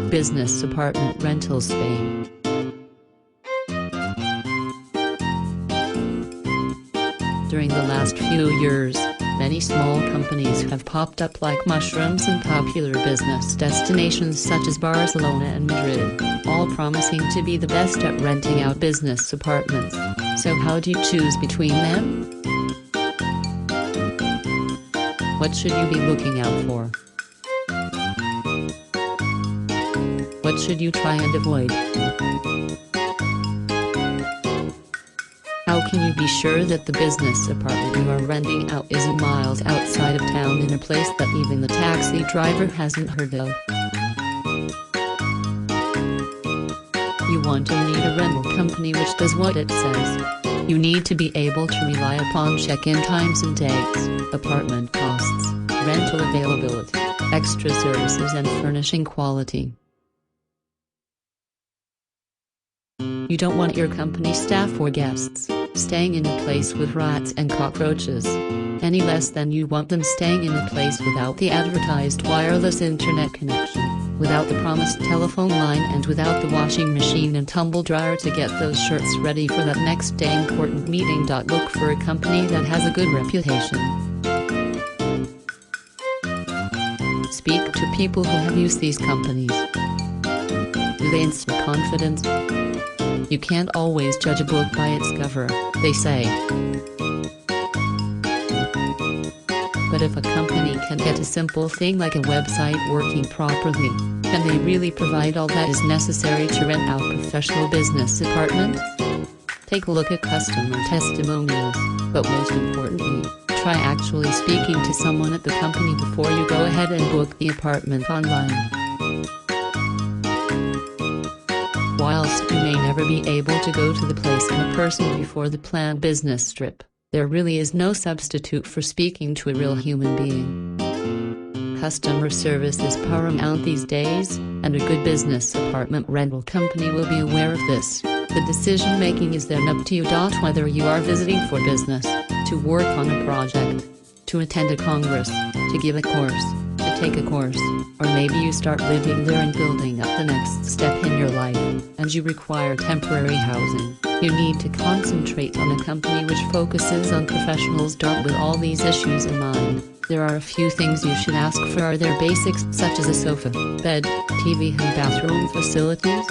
Business apartment rental Spain. During the last few years, many small companies have popped up like mushrooms in popular business destinations such as Barcelona and Madrid, all promising to be the best at renting out business apartments. So how do you choose between them? What should you be looking out for? What should you try and avoid? How can you be sure that the business apartment you are renting out isn't miles outside of town in a place that even the taxi driver hasn't heard of? You want to need a rental company which does what it says. You need to be able to rely upon check-in times and dates, apartment costs, rental availability, extra services and furnishing quality. You don't want your company staff or guests staying in a place with rats and cockroaches, any less than you want them staying in a place without the advertised wireless internet connection, without the promised telephone line and without the washing machine and tumble dryer to get those shirts ready for that next day important meeting. Look for a company that has a good reputation. Speak to people who have used these companies. Do they instill confidence? You can't always judge a book by its cover, they say. But if a company can get a simple thing like a website working properly, can they really provide all that is necessary to rent out professional business apartments? Take a look at customer testimonials, but most importantly, try actually speaking to someone at the company before you go ahead and book the apartment online. Whilst you may never be able to go to the place in person before the planned business trip, there really is no substitute for speaking to a real human being. Customer service is paramount these days, and a good business apartment rental company will be aware of this. The decision making is then up to you. Whether you are visiting for business, to work on a project, to attend a congress, to give a course, to take a course, or maybe you start living there and building up the next step in your life, and you require temporary housing, you need to concentrate on a company which focuses on professionals. With all these issues in mind, there are a few things you should ask for. Are there basics such as a sofa, bed, TV and bathroom facilities?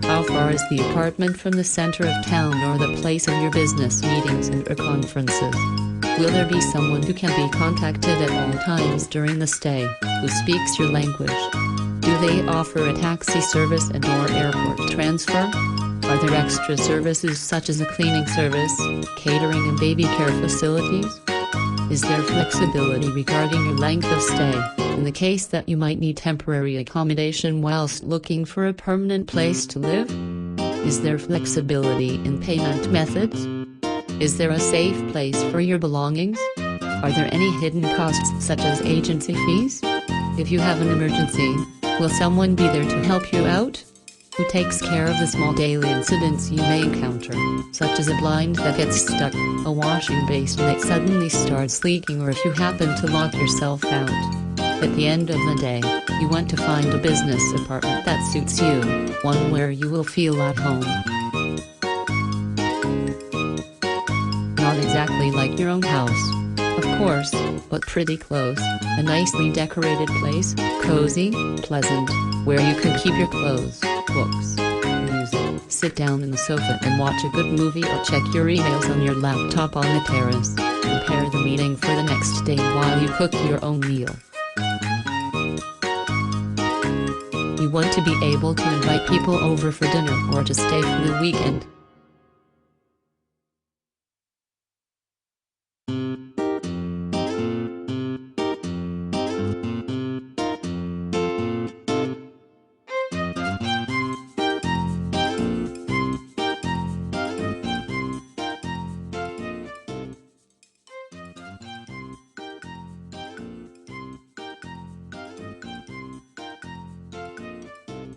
How far is the apartment from the center of town or the place of your business meetings and or conferences? Will there be someone who can be contacted at all times during the stay, who speaks your language? Do they offer a taxi service and or airport transfer? Are there extra services such as a cleaning service, catering and baby care facilities? Is there flexibility regarding your length of stay, in the case that you might need temporary accommodation whilst looking for a permanent place to live? Is there flexibility in payment methods? Is there a safe place for your belongings? Are there any hidden costs such as agency fees? If you have an emergency, will someone be there to help you out? Who takes care of the small daily incidents you may encounter, such as a blind that gets stuck, a washing basin that suddenly starts leaking, or if you happen to lock yourself out? At the end of the day, you want to find a business apartment that suits you, one where you will feel at home. Not exactly like your own house, of course, but pretty close. A nicely decorated place, cozy, pleasant, where you can keep your clothes, books, music, sit down in the sofa and watch a good movie or check your emails on your laptop on the terrace, prepare the meeting for the next day while you cook your own meal. You want to be able to invite people over for dinner or to stay for the weekend.